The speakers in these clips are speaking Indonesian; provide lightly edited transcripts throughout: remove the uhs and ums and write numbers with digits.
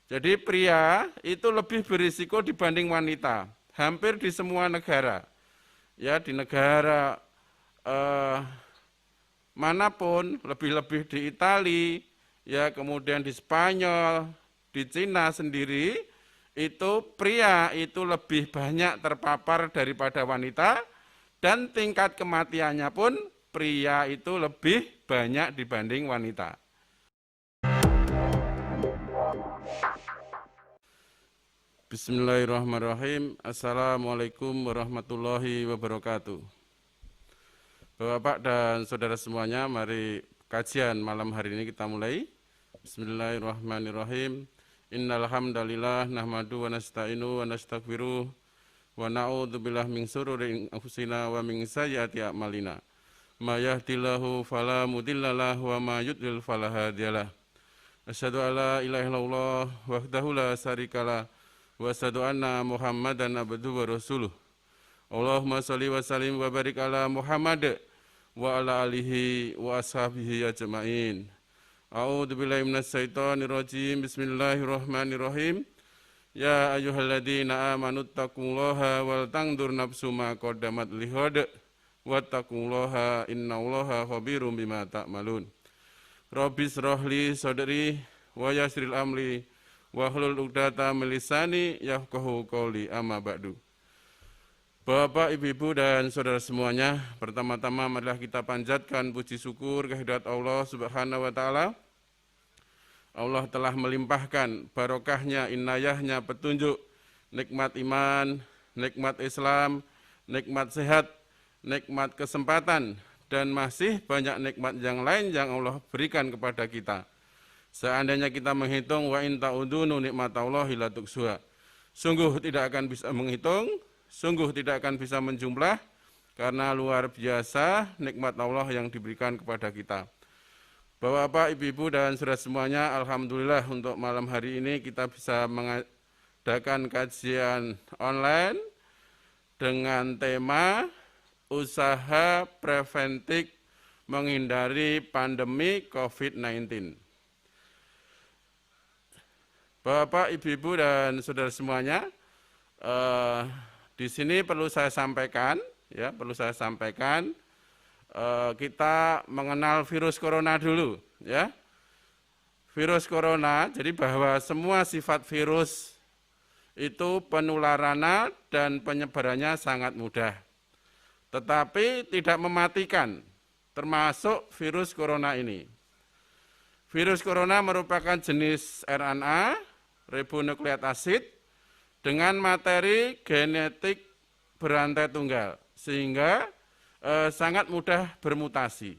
Jadi pria itu lebih berisiko dibanding wanita, hampir di semua negara. Ya, di negara manapun, lebih-lebih di Italia, ya kemudian di Spanyol, di Cina sendiri, itu pria itu lebih banyak terpapar daripada wanita, dan tingkat kematiannya pun pria itu lebih banyak dibanding wanita. Bismillahirrahmanirrahim. Assalamualaikum warahmatullahi wabarakatuh. Bapak dan saudara semuanya, mari kajian malam hari ini kita mulai. Bismillahirrahmanirrahim. Innal hamdalillah nahmadu wa nasta'inu wa nastaghfiruh wa na'udzubillahi min syururi anfusina wa min sayyiati a'malina. May yahdihillahu fala mudhillalah wa may yudlil fala hadiyalah. Asyhadu an la ilaha illallah wahdahu la syarikalah wa asyhadu anna Muhammadan abduhu wa rasuluh. Allahumma sholli wa sallim wa barik ala Muhammad wa ala alihi wa ashabihi ajma'in. A'udzu billahi minasy syaithanir rajim. Bismillahirrahmanirrahim. Ya ayyuhalladzina amanu taqullaha wal tanzur nafsum ma qaddamat lighad wattaqullaha innallaha khabirum bima ta'malun. Rabbis rohli sadri wa yasril amli wa hlul 'uqdatam min lisani yafqahu qouli amma ba'du. Bapak, Ibu, dan saudara semuanya, pertama-tama marilah kita panjatkan puji syukur kehadirat Allah Subhanahu wa taala. Allah telah melimpahkan barokahnya, inayahnya, petunjuk, nikmat iman, nikmat Islam, nikmat sehat, nikmat kesempatan, dan masih banyak nikmat yang lain yang Allah berikan kepada kita. Seandainya kita menghitung wa in ta'udunu nikmatallahi la tuhsuha, sungguh tidak akan bisa menghitung, sungguh tidak akan bisa menjumlah, karena luar biasa nikmat Allah yang diberikan kepada kita. Bapak, Ibu, dan saudara semuanya, alhamdulillah untuk malam hari ini kita bisa mengadakan kajian online dengan tema usaha preventif menghindari pandemi COVID-19. Bapak, Ibu, dan saudara semuanya, di sini perlu saya sampaikan, kita mengenal virus corona dulu, ya. Virus corona, jadi bahwa semua sifat virus itu penularannya dan penyebarannya sangat mudah, tetapi tidak mematikan, termasuk virus corona ini. Virus corona merupakan jenis RNA, ribonukleat asid, dengan materi genetik berantai tunggal, sehingga sangat mudah bermutasi.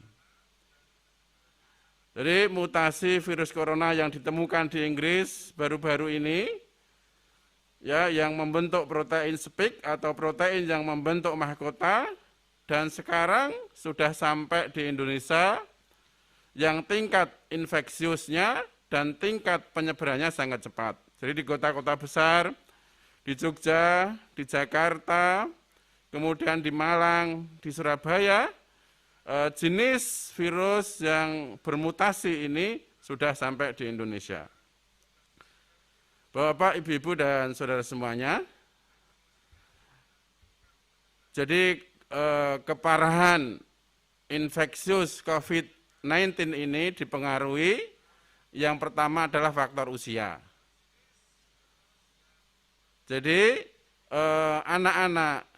Jadi mutasi virus corona yang ditemukan di Inggris baru-baru ini, ya, yang membentuk protein spike atau protein yang membentuk mahkota, dan sekarang sudah sampai di Indonesia, yang tingkat infeksiusnya dan tingkat penyebarannya sangat cepat. Jadi di kota-kota besar, di Jogja, di Jakarta, kemudian di Malang, di Surabaya, jenis virus yang bermutasi ini sudah sampai di Indonesia. Bapak, Ibu, dan saudara semuanya, jadi keparahan infeksius COVID-19 ini dipengaruhi, yang pertama adalah faktor usia. Jadi anak-anak,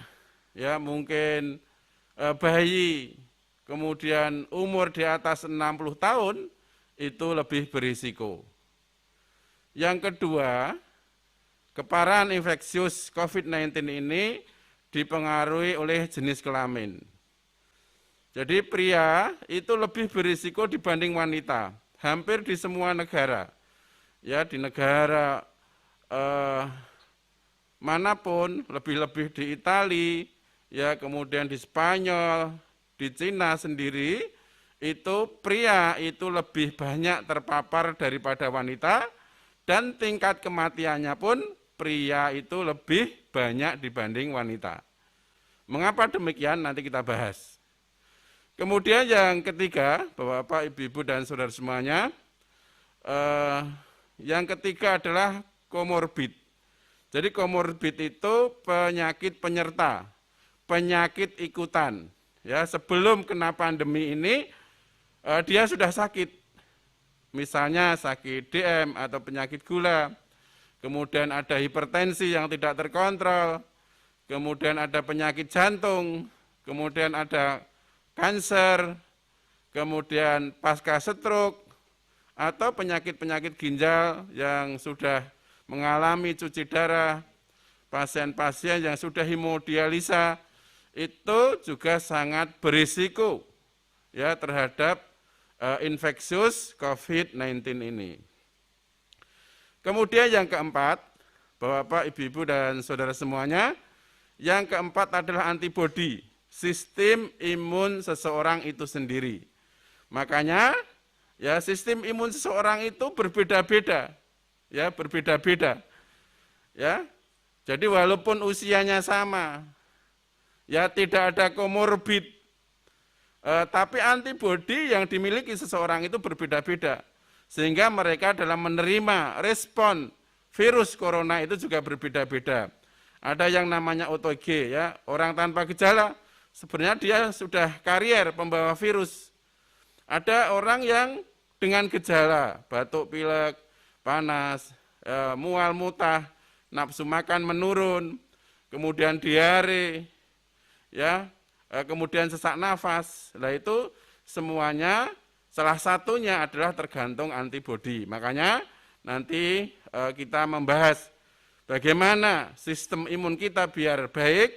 ya mungkin bayi, kemudian umur di atas 60 tahun itu lebih berisiko. Yang kedua, keparahan infeksius COVID-19 ini dipengaruhi oleh jenis kelamin. Jadi pria itu lebih berisiko dibanding wanita, hampir di semua negara. Ya, di negara manapun, lebih-lebih di Italia, ya kemudian di Spanyol, di Cina sendiri, itu pria itu lebih banyak terpapar daripada wanita, dan tingkat kematiannya pun pria itu lebih banyak dibanding wanita. Mengapa demikian? Nanti kita bahas. Kemudian yang ketiga, Bapak, Ibu, dan saudara semuanya, Yang ketiga adalah komorbid. Jadi komorbid itu penyakit penyerta, penyakit ikutan. Ya, sebelum kena pandemi ini dia sudah sakit. Misalnya sakit DM atau penyakit gula, kemudian ada hipertensi yang tidak terkontrol, kemudian ada penyakit jantung, kemudian ada kanker, kemudian pasca stroke, atau penyakit-penyakit ginjal yang sudah mengalami cuci darah, pasien-pasien yang sudah hemodialisa, itu juga sangat berisiko ya terhadap infeksius COVID-19 ini. Kemudian yang keempat, Bapak, Ibu-ibu, dan saudara semuanya, yang keempat adalah antibodi, sistem imun seseorang itu sendiri. Makanya, ya sistem imun seseorang itu berbeda-beda, ya berbeda-beda, ya. Jadi walaupun usianya sama, ya tidak ada komorbid, tapi antibodi yang dimiliki seseorang itu berbeda-beda. Sehingga mereka dalam menerima respon virus corona itu juga berbeda-beda. Ada yang namanya OTG, ya, orang tanpa gejala, sebenarnya dia sudah karier pembawa virus. Ada orang yang dengan gejala, batuk pilek, panas, mual muntah, nafsu makan menurun, kemudian diare, ya, kemudian sesak nafas. Nah itu semuanya salah satunya adalah tergantung antibodi. Makanya nanti kita membahas bagaimana sistem imun kita biar baik,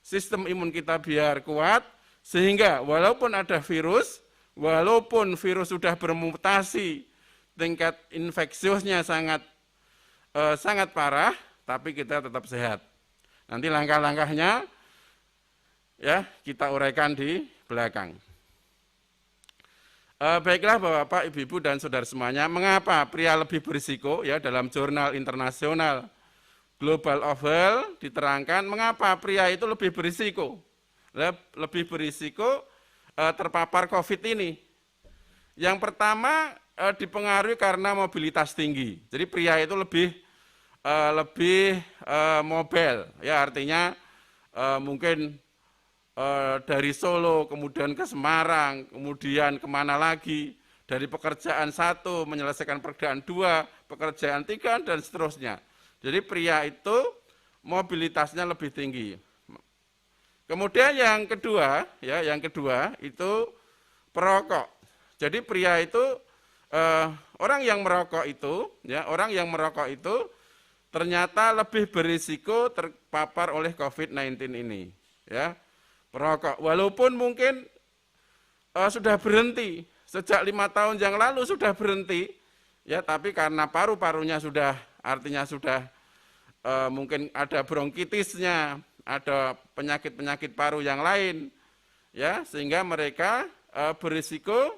sistem imun kita biar kuat, sehingga walaupun ada virus, walaupun virus sudah bermutasi, tingkat infeksiusnya sangat parah, tapi kita tetap sehat. Nanti langkah-langkahnya ya kita uraikan di belakang. Baiklah Bapak, Ibu, dan saudara semuanya, mengapa pria lebih berisiko? Ya, dalam jurnal internasional Global of Health diterangkan mengapa pria itu lebih berisiko. Lebih berisiko terpapar COVID ini. Yang pertama dipengaruhi karena mobilitas tinggi. Jadi pria itu lebih mobil, ya artinya mungkin dari Solo, kemudian ke Semarang, kemudian kemana lagi, dari pekerjaan satu, menyelesaikan pekerjaan dua, pekerjaan tiga, dan seterusnya. Jadi pria itu mobilitasnya lebih tinggi. Kemudian yang kedua itu perokok. Jadi pria itu, orang yang merokok itu ternyata lebih berisiko terpapar oleh COVID-19 ini. Ya. Perokok, walaupun mungkin sudah berhenti, sejak 5 tahun yang lalu sudah berhenti, ya tapi karena paru-parunya sudah, artinya sudah mungkin ada bronkitisnya, ada penyakit-penyakit paru yang lain, ya sehingga mereka berisiko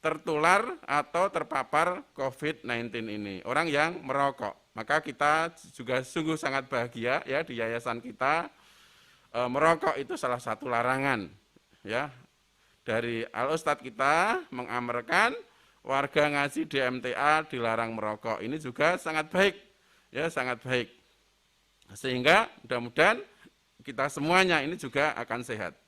tertular atau terpapar COVID-19 ini, orang yang merokok. Maka kita juga sungguh sangat bahagia ya di yayasan kita. Merokok itu salah satu larangan ya dari Al-Ustadz kita mengamarkan warga ngaji di MTA dilarang merokok. Ini juga sangat baik ya, sangat baik, sehingga mudah-mudahan kita semuanya ini juga akan sehat.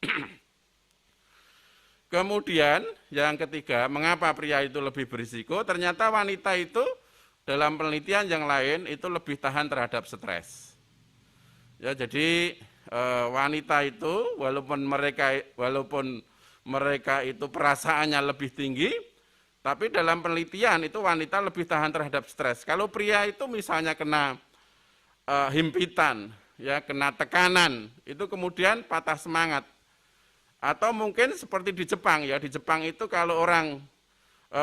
Kemudian yang ketiga, mengapa pria itu lebih berisiko? Ternyata wanita itu dalam penelitian yang lain itu lebih tahan terhadap stres ya. Jadi wanita itu walaupun mereka itu perasaannya lebih tinggi, tapi dalam penelitian itu wanita lebih tahan terhadap stres. Kalau pria itu misalnya kena himpitan, ya kena tekanan, itu kemudian patah semangat. Atau mungkin seperti di Jepang ya, di Jepang itu kalau orang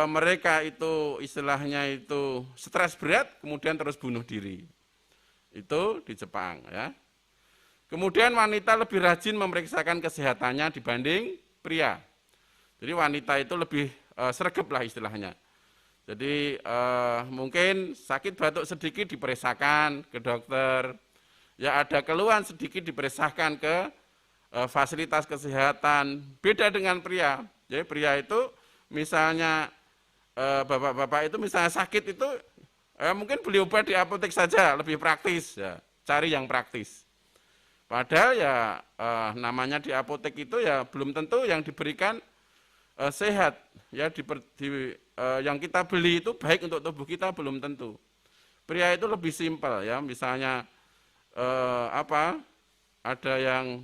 mereka itu istilahnya itu stres berat, kemudian terus bunuh diri. Itu di Jepang ya. Kemudian wanita lebih rajin memeriksakan kesehatannya dibanding pria. Jadi wanita itu lebih sregep lah istilahnya. Jadi mungkin sakit batuk sedikit diperiksakan ke dokter, ya ada keluhan sedikit diperiksakan ke fasilitas kesehatan. Beda dengan pria. Jadi pria itu misalnya bapak-bapak itu misalnya sakit itu mungkin beli obat di apotek saja lebih praktis, ya, cari yang praktis. Padahal ya namanya di apotek itu ya belum tentu yang diberikan sehat, ya yang kita beli itu baik untuk tubuh kita belum tentu. Pria itu lebih simpel, ya, misalnya ada yang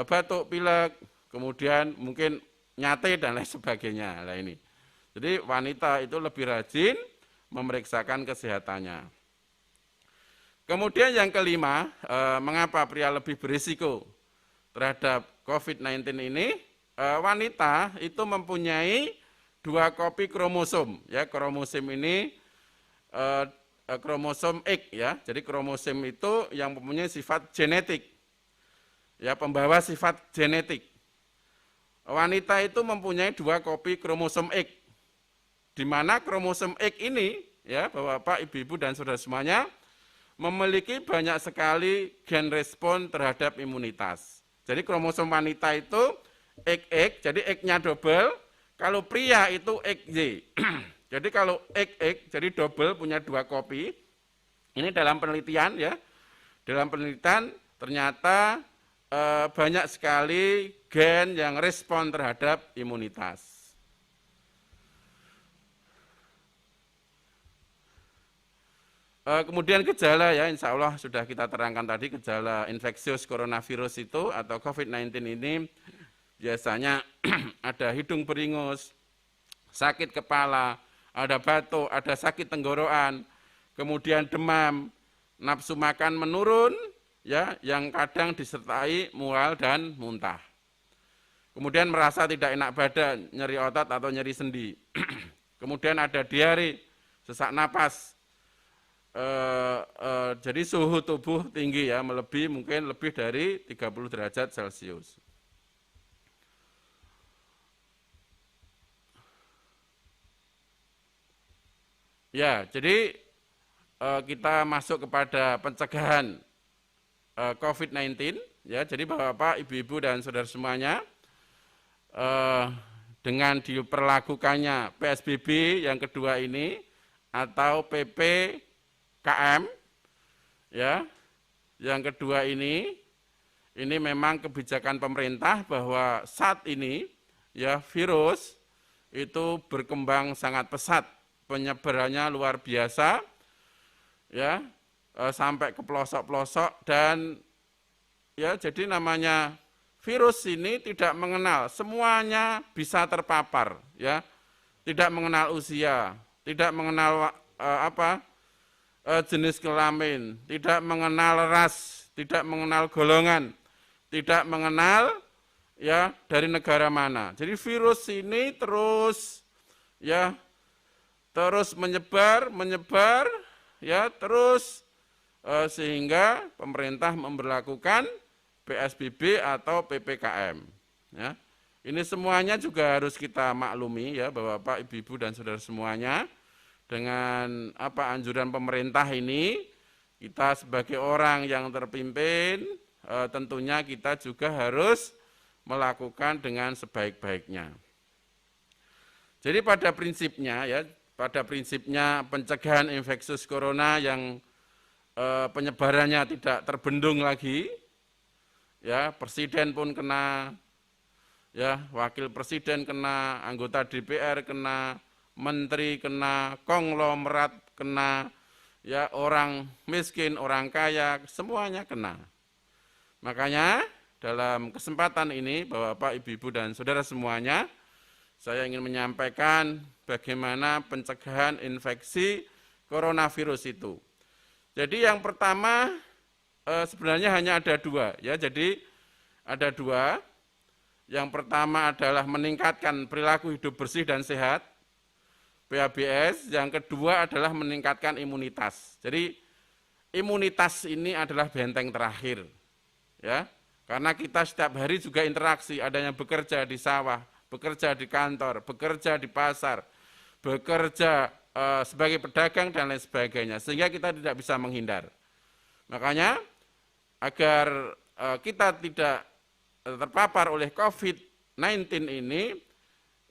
batuk, pilek, kemudian mungkin nyate dan lain sebagainya. Nah ini. Jadi wanita itu lebih rajin memeriksakan kesehatannya. Kemudian yang kelima, mengapa pria lebih berisiko terhadap COVID-19 ini? Wanita itu mempunyai 2 kopi kromosom. Ya, kromosom ini kromosom X, ya. Jadi kromosom itu yang mempunyai sifat genetik, ya, pembawa sifat genetik. Wanita itu mempunyai 2 kopi kromosom X, di mana kromosom X ini, ya, Bapak, Ibu, dan saudara semuanya, memiliki banyak sekali gen respon terhadap imunitas. Jadi kromosom wanita itu XX, jadi X-nya double, kalau pria itu XY. Jadi kalau XX, jadi double, punya 2 kopi. Ini dalam penelitian, ya. Dalam penelitian ternyata banyak sekali gen yang respon terhadap imunitas. Kemudian gejala, ya, insya Allah sudah kita terangkan tadi, gejala infeksius coronavirus itu atau COVID-19 ini biasanya ada hidung beringus, sakit kepala, ada batuk, ada sakit tenggorokan, kemudian demam, nafsu makan menurun, ya, yang kadang disertai mual dan muntah. Kemudian merasa tidak enak badan, nyeri otot atau nyeri sendi. Kemudian ada diare, sesak napas. Jadi suhu tubuh tinggi, ya, mungkin lebih dari 30 derajat Celcius. Ya, jadi kita masuk kepada pencegahan COVID-19, ya. Jadi Bapak, Ibu, dan saudara semuanya, dengan diperlakukannya PSBB yang kedua ini atau PPKM, ya, yang kedua ini memang kebijakan pemerintah bahwa saat ini, ya, virus itu berkembang sangat pesat, penyebarannya luar biasa, ya, sampai ke pelosok-pelosok, dan ya, jadi namanya virus ini tidak mengenal, semuanya bisa terpapar, ya, tidak mengenal usia, tidak mengenal jenis kelamin, tidak mengenal ras, tidak mengenal golongan, tidak mengenal, ya, dari negara mana. Jadi virus ini terus, ya, terus menyebar, ya, terus sehingga pemerintah memberlakukan PSBB atau PPKM, ya. Ini semuanya juga harus kita maklumi, ya, Bapak, Ibu, dan saudara semuanya, dengan anjuran pemerintah ini, kita sebagai orang yang terpimpin, tentunya kita juga harus melakukan dengan sebaik-baiknya. Jadi pada prinsipnya pencegahan infeksius corona yang penyebarannya tidak terbendung lagi, ya, presiden pun kena, ya, wakil presiden kena, anggota DPR kena, menteri kena, konglomerat kena, ya, orang miskin, orang kaya, semuanya kena. Makanya dalam kesempatan ini Bapak, Ibu, dan saudara semuanya, saya ingin menyampaikan bagaimana pencegahan infeksi coronavirus itu. Jadi yang pertama sebenarnya hanya ada 2, ya. Jadi ada 2. Yang pertama adalah meningkatkan perilaku hidup bersih dan sehat, PHBS. Yang kedua adalah meningkatkan imunitas. Jadi imunitas ini adalah benteng terakhir, ya. Karena kita setiap hari juga interaksi, ada yang bekerja di sawah, bekerja di kantor, bekerja di pasar, bekerja sebagai pedagang dan lain sebagainya, sehingga kita tidak bisa menghindar. Makanya agar kita tidak terpapar oleh COVID-19 ini,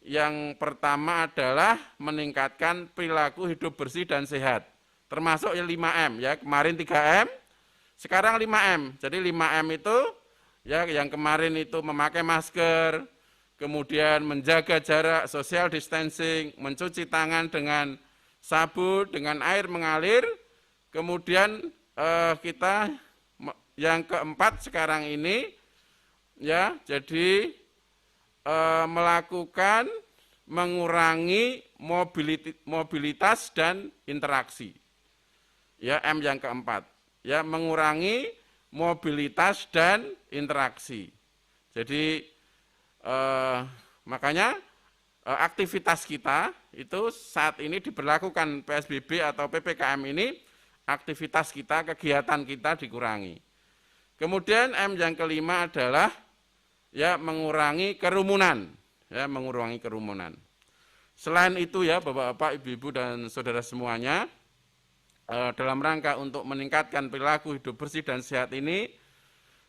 yang pertama adalah meningkatkan perilaku hidup bersih dan sehat. Termasuk yang 5M ya, kemarin 3M, sekarang 5M. Jadi 5M itu ya yang kemarin itu memakai masker, kemudian menjaga jarak, social distancing, mencuci tangan dengan sabun, dengan air mengalir, kemudian kita yang keempat sekarang ini ya, jadi melakukan mengurangi mobilitas dan interaksi. Ya, M yang keempat. Ya, mengurangi mobilitas dan interaksi. Jadi makanya aktivitas kita itu saat ini diberlakukan PSBB atau PPKM ini, aktivitas kita, kegiatan kita dikurangi. Kemudian M yang kelima adalah ya mengurangi kerumunan, ya mengurangi kerumunan. Selain itu ya Bapak-bapak, Ibu-ibu dan saudara semuanya, dalam rangka untuk meningkatkan perilaku hidup bersih dan sehat ini,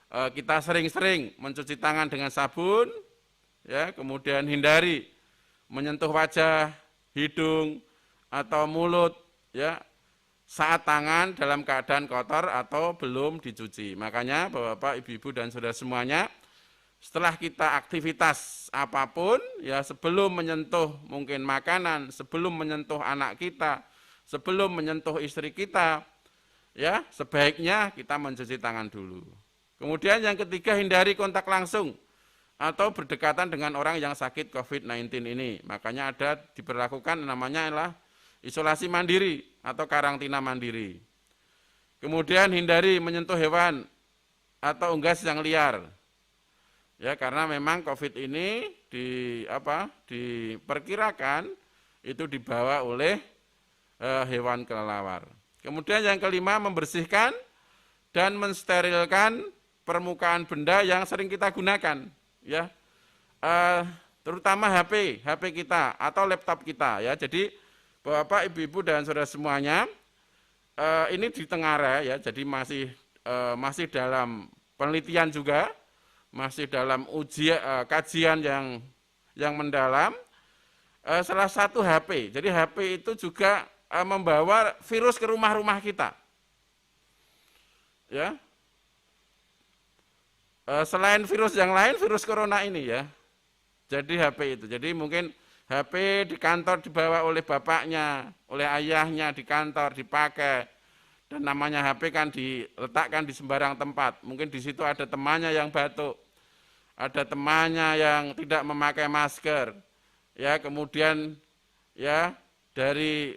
kita sering-sering mencuci tangan dengan sabun, ya kemudian hindari menyentuh wajah, hidung atau mulut, ya saat tangan dalam keadaan kotor atau belum dicuci. Makanya Bapak-bapak, Ibu-ibu dan saudara semuanya, setelah kita aktivitas apapun, ya sebelum menyentuh mungkin makanan, sebelum menyentuh anak kita, sebelum menyentuh istri kita, ya sebaiknya kita mencuci tangan dulu. Kemudian yang ketiga, hindari kontak langsung atau berdekatan dengan orang yang sakit COVID-19 ini. Makanya ada diberlakukan namanya adalah isolasi mandiri atau karantina mandiri. Kemudian hindari menyentuh hewan atau unggas yang liar. Ya, karena memang COVID ini diperkirakan itu dibawa oleh hewan kelelawar. Kemudian yang kelima, membersihkan dan mensterilkan permukaan benda yang sering kita gunakan, ya, terutama HP kita atau laptop kita, ya. Jadi Bapak, Ibu-ibu dan saudara semuanya, ini di Tengare, ya, jadi masih dalam penelitian juga. Masih dalam kajian yang mendalam, salah satu HP. Jadi HP itu juga membawa virus ke rumah-rumah kita. Ya. Selain virus yang lain, virus corona ini ya. Jadi HP itu. Jadi mungkin HP di kantor dibawa oleh bapaknya, oleh ayahnya di kantor dipakai. Dan namanya HP kan diletakkan di sembarang tempat. Mungkin di situ ada temannya yang batuk, ada temannya yang tidak memakai masker. Ya, kemudian ya dari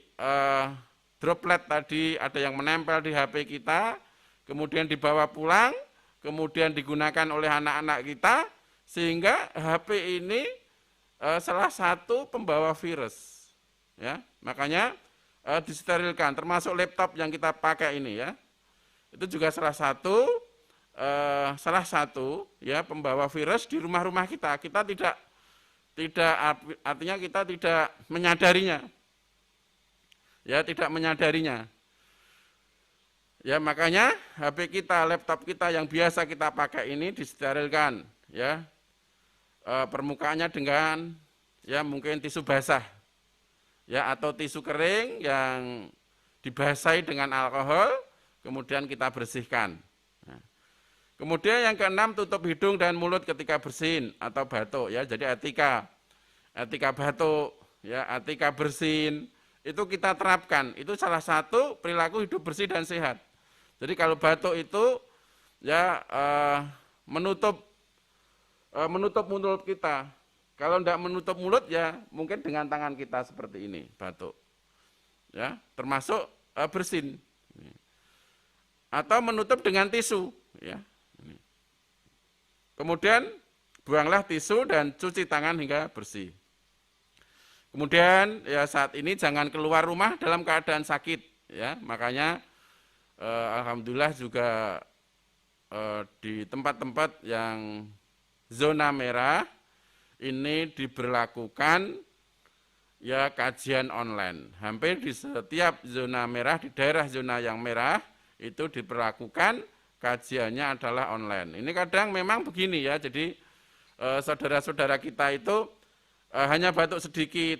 droplet tadi ada yang menempel di HP kita, kemudian dibawa pulang, kemudian digunakan oleh anak-anak kita, sehingga HP ini salah satu pembawa virus. Ya, makanya disterilkan, termasuk laptop yang kita pakai ini ya, itu juga salah satu ya pembawa virus di rumah-rumah kita. Kita tidak artinya kita tidak menyadarinya, ya tidak menyadarinya. Ya makanya HP kita, laptop kita yang biasa kita pakai ini disterilkan, ya permukaannya dengan ya mungkin tisu basah. Ya, atau tisu kering yang dibasahi dengan alkohol, kemudian kita bersihkan. Nah, kemudian yang keenam, tutup hidung dan mulut ketika bersin atau batuk. Ya, jadi etika batuk, ya etika bersin itu kita terapkan. Itu salah satu perilaku hidup bersih dan sehat. Jadi kalau batuk itu ya menutup mulut kita. Kalau tidak menutup mulut ya mungkin dengan tangan kita seperti ini, batuk. Ya, termasuk bersin. Atau menutup dengan tisu, ya. Kemudian buanglah tisu dan cuci tangan hingga bersih. Kemudian ya saat ini jangan keluar rumah dalam keadaan sakit, ya. Makanya alhamdulillah juga di tempat-tempat yang zona merah ini diberlakukan ya kajian online. Hampir di setiap zona merah, di daerah zona yang merah itu diberlakukan kajiannya adalah online. Ini kadang memang begini ya, jadi saudara-saudara kita itu hanya batuk sedikit,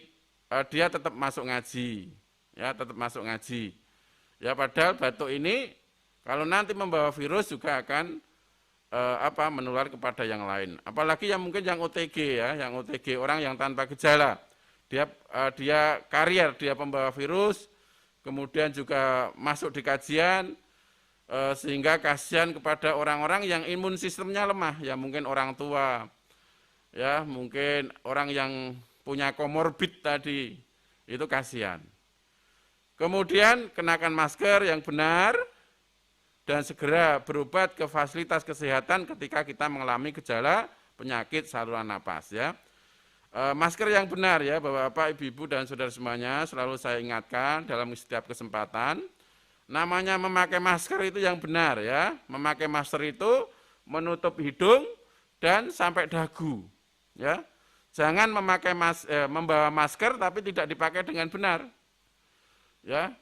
dia tetap masuk ngaji, ya tetap masuk ngaji. Ya padahal batuk ini kalau nanti membawa virus juga akan menular kepada yang lain. Apalagi yang mungkin yang OTG ya, yang OTG orang yang tanpa gejala, dia karier, dia pembawa virus, kemudian juga masuk di kajian, sehingga kasihan kepada orang-orang yang imun sistemnya lemah, ya mungkin orang tua, ya mungkin orang yang punya komorbid tadi, itu kasihan. Kemudian kenakan masker yang benar, dan segera berobat ke fasilitas kesehatan ketika kita mengalami gejala penyakit saluran napas ya. Masker yang benar ya Bapak, Ibu, dan saudara semuanya, selalu saya ingatkan dalam setiap kesempatan, namanya memakai masker itu yang benar ya. Memakai masker itu menutup hidung dan sampai dagu ya. Jangan membawa masker tapi tidak dipakai dengan benar. Ya.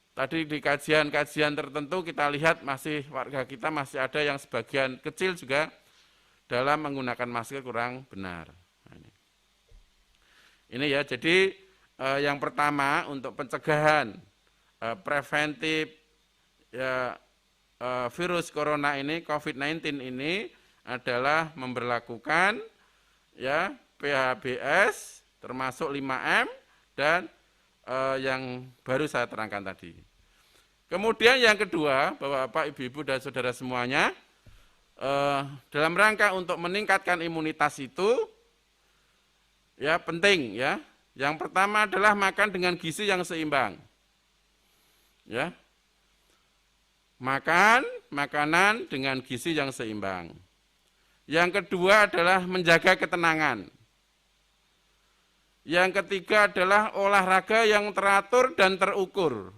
Tadi di kajian-kajian tertentu kita lihat masih warga kita masih ada yang sebagian kecil juga dalam menggunakan masker kurang benar. Ini ya, jadi yang pertama untuk pencegahan preventif ya, virus corona ini, COVID-19 ini adalah memberlakukan ya PHBS termasuk 5M dan yang baru saya terangkan tadi. Kemudian yang kedua, Bapak, Ibu, dan saudara semuanya, dalam rangka untuk meningkatkan imunitas itu, ya penting ya. Yang pertama adalah makan dengan gizi yang seimbang. Ya. Makan makanan dengan gizi yang seimbang. Yang kedua adalah menjaga ketenangan. Yang ketiga adalah olahraga yang teratur dan terukur.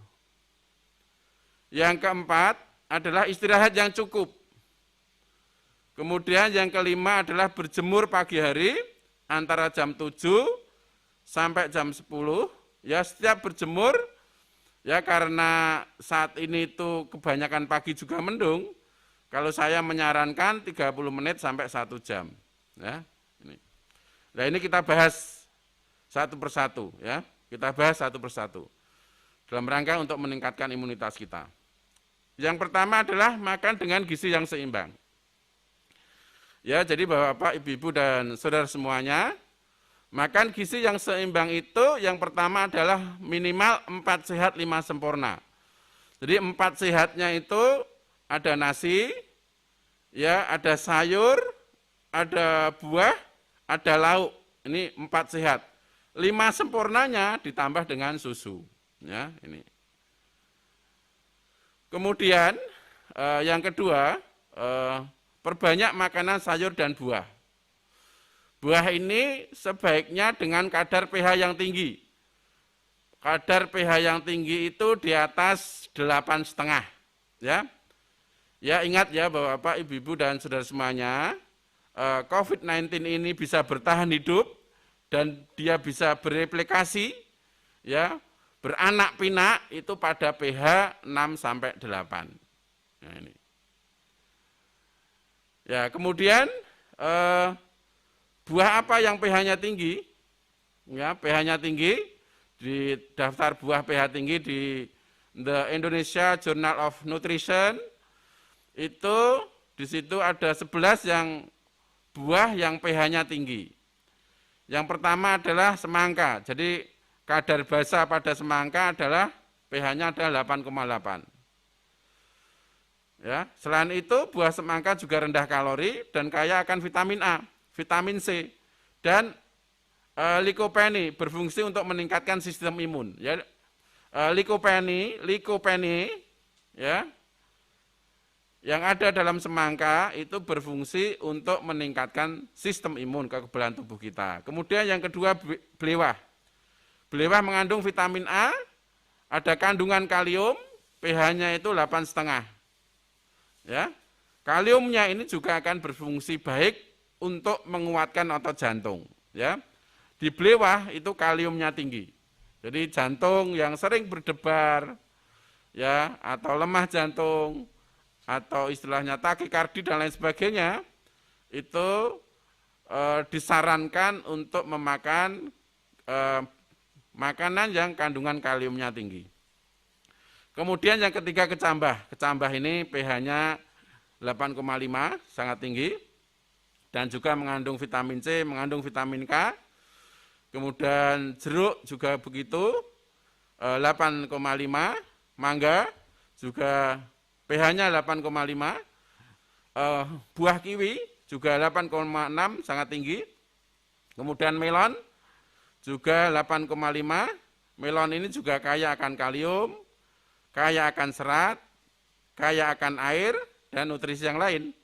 Yang keempat adalah istirahat yang cukup. Kemudian yang kelima adalah berjemur pagi hari antara jam 7 sampai jam 10. Ya, setiap berjemur ya karena saat ini itu kebanyakan pagi juga mendung. Kalau saya menyarankan 30 menit sampai 1 jam. Ya, ini. Nah, ini kita bahas satu persatu ya. Kita bahas satu persatu. Dalam rangka untuk meningkatkan imunitas kita. Yang pertama adalah makan dengan gizi yang seimbang. Ya, jadi Bapak, Ibu, dan saudara semuanya, makan gizi yang seimbang itu yang pertama adalah minimal 4 sehat 5 sempurna. Jadi 4 sehatnya itu ada nasi, ya, ada sayur, ada buah, ada lauk. Ini 4 sehat. 5 sempurnanya ditambah dengan susu. Ya, ini. Kemudian yang kedua, perbanyak makanan sayur dan buah. Buah ini sebaiknya dengan kadar pH yang tinggi. Kadar pH yang tinggi itu di atas 8,5. Ya, ya ingat ya Bapak, Ibu, dan saudara semuanya, COVID-19 ini bisa bertahan hidup dan dia bisa bereplikasi, ya. Beranak pinak itu pada pH 6 sampai 8. Nah, ini. Ya, kemudian buah apa yang pH-nya tinggi? Ya, pH-nya tinggi di daftar buah pH tinggi di The Indonesia Journal of Nutrition itu di situ ada 11 yang buah yang pH-nya tinggi. Yang pertama adalah semangka. Jadi kadar basa pada semangka adalah pH-nya adalah 8,8. Ya, selain itu buah semangka juga rendah kalori dan kaya akan vitamin A, vitamin C, dan likopene berfungsi untuk meningkatkan sistem imun. Ya, likopene, ya, yang ada dalam semangka itu berfungsi untuk meningkatkan sistem imun kekebalan tubuh kita. Kemudian yang kedua belewah. Belewah mengandung vitamin A, ada kandungan kalium, pH-nya itu 8,5. Ya, kaliumnya ini juga akan berfungsi baik untuk menguatkan otot jantung. Ya, di belewah itu kaliumnya tinggi. Jadi jantung yang sering berdebar, ya, atau lemah jantung, atau istilahnya takikardi dan lain sebagainya, itu disarankan untuk memakan makanan yang kandungan kaliumnya tinggi. Kemudian yang ketiga kecambah. Kecambah ini pH-nya 8,5, sangat tinggi. Dan juga mengandung vitamin C, mengandung vitamin K. Kemudian jeruk juga begitu, 8,5. Mangga juga pH-nya 8,5. Buah kiwi juga 8,6, sangat tinggi. Kemudian melon juga 8,5. Melon ini juga kaya akan kalium, kaya akan serat, kaya akan air, dan nutrisi yang lain.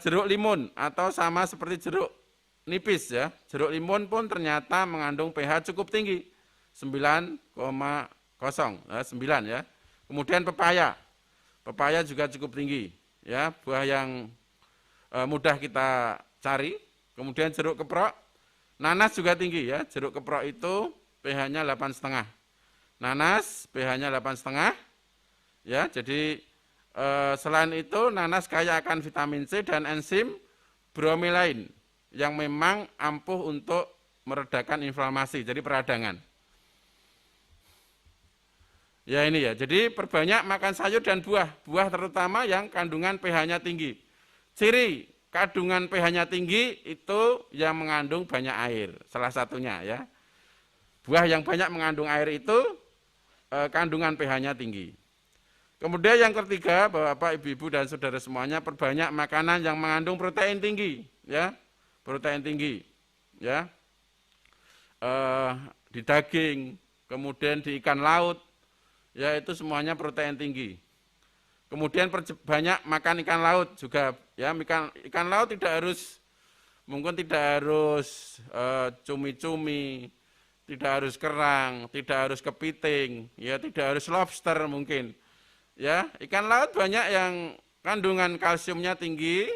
Jeruk limun atau sama seperti jeruk nipis ya. Jeruk limun pun ternyata mengandung pH cukup tinggi, 9,0, 9 ya. Kemudian pepaya. Pepaya juga cukup tinggi ya, buah yang mudah kita cari. Kemudian jeruk keprok. Nanas juga tinggi ya. Jeruk keprok itu pH-nya 8,5. Nanas pH-nya 8,5 ya. Jadi selain itu nanas kaya akan vitamin C dan enzim bromelain yang memang ampuh untuk meredakan inflamasi, jadi peradangan. Ya ini ya, jadi perbanyak makan sayur dan buah, buah terutama yang kandungan pH-nya tinggi. Ciri kandungan pH-nya tinggi itu yang mengandung banyak air, salah satunya ya. Buah yang banyak mengandung air itu kandungan pH-nya tinggi. Kemudian yang ketiga, Bapak, Ibu, dan saudara semuanya, perbanyak makanan yang mengandung protein tinggi, ya, protein tinggi, ya, di daging, kemudian di ikan laut, ya itu semuanya protein tinggi. Kemudian banyak makan ikan laut juga, ya, ikan laut mungkin tidak harus cumi-cumi, tidak harus kerang, tidak harus kepiting, ya, tidak harus lobster mungkin. Ya, ikan laut banyak yang kandungan kalsiumnya tinggi,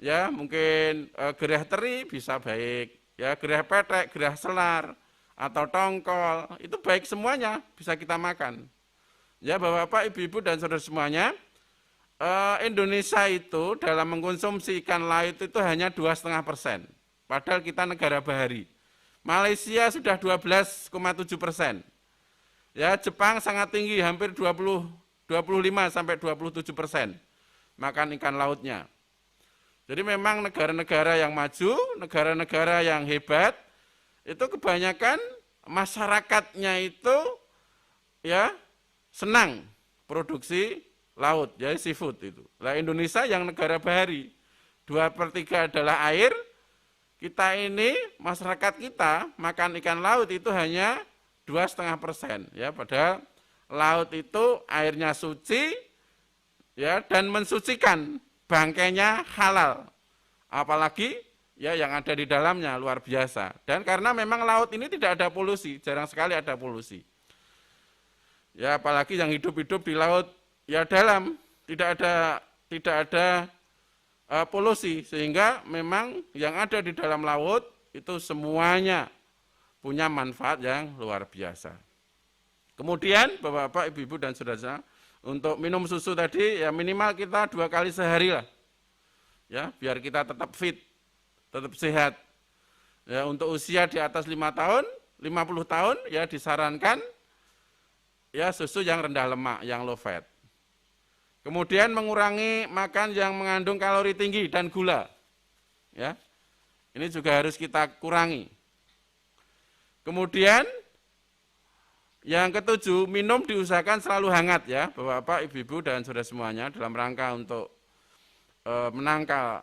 ya mungkin gerah teri bisa baik, ya gerah petek, gerah selar, atau tongkol, itu baik semuanya bisa kita makan. Ya Bapak, Ibu, dan saudara semuanya, Indonesia itu dalam mengkonsumsi ikan laut itu hanya 2,5%, padahal kita negara bahari. Malaysia sudah 12,7%, ya Jepang sangat tinggi, hampir 25-27% makan ikan lautnya. Jadi memang negara-negara yang maju, negara-negara yang hebat, itu kebanyakan masyarakatnya itu ya senang produksi laut, ya seafood itu. Nah Indonesia yang negara bahari, 2/3 adalah air, kita ini, masyarakat kita makan ikan laut itu hanya 2,5%, ya padahal laut itu airnya suci, ya, dan mensucikan, bangkainya halal, apalagi ya yang ada di dalamnya luar biasa. Dan karena memang laut ini tidak ada polusi, jarang sekali ada polusi. Ya apalagi yang hidup-hidup di laut ya dalam, tidak ada polusi, sehingga memang yang ada di dalam laut itu semuanya punya manfaat yang luar biasa. Kemudian Bapak, Ibu, dan saudara, untuk minum susu tadi ya minimal kita 2 kali sehari lah, ya biar kita tetap fit, tetap sehat. Ya untuk usia di atas 50 tahun ya disarankan ya susu yang rendah lemak, yang low fat. Kemudian mengurangi makan yang mengandung kalori tinggi dan gula, ya ini juga harus kita kurangi. Kemudian yang ketujuh, minum diusahakan selalu hangat ya, Bapak, Ibu, dan saudara semuanya, dalam rangka untuk menangkal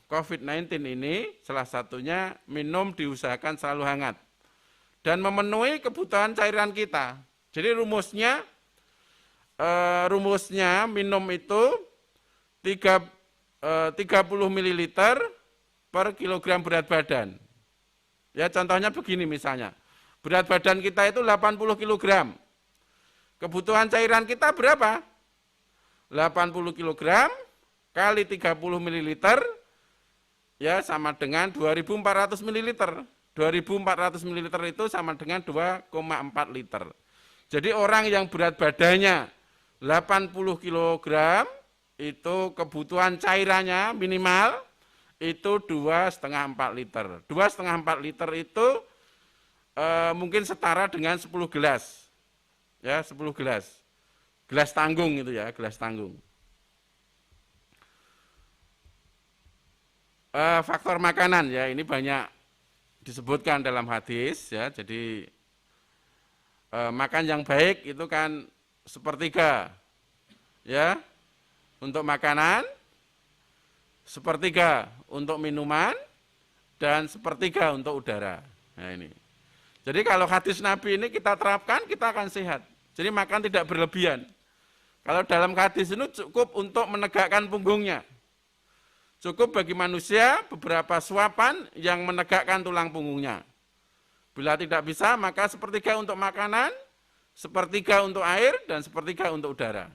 COVID-19 ini, salah satunya minum diusahakan selalu hangat dan memenuhi kebutuhan cairan kita. Jadi rumusnya minum itu 30 ml per kilogram berat badan. Ya contohnya begini misalnya. Berat badan kita itu 80 kg. Kebutuhan cairan kita berapa? 80 kg kali 30 ml ya sama dengan 2400 ml. 2400 ml itu sama dengan 2,4 liter. Jadi orang yang berat badannya 80 kg itu kebutuhan cairannya minimal itu 2,5–4 liter. 2,5–4 liter itu mungkin setara dengan 10 gelas. Ya, 10 gelas. Gelas tanggung itu ya, gelas tanggung. Faktor makanan ya, ini banyak disebutkan dalam hadis ya. Jadi makan yang baik itu kan sepertiga ya untuk makanan, sepertiga untuk minuman, dan sepertiga untuk udara. Nah ini. Jadi kalau hadis Nabi ini kita terapkan, kita akan sehat. Jadi makan tidak berlebihan. Kalau dalam hadis ini cukup untuk menegakkan punggungnya. Cukup bagi manusia beberapa suapan yang menegakkan tulang punggungnya. Bila tidak bisa, maka sepertiga untuk makanan, sepertiga untuk air, dan sepertiga untuk udara.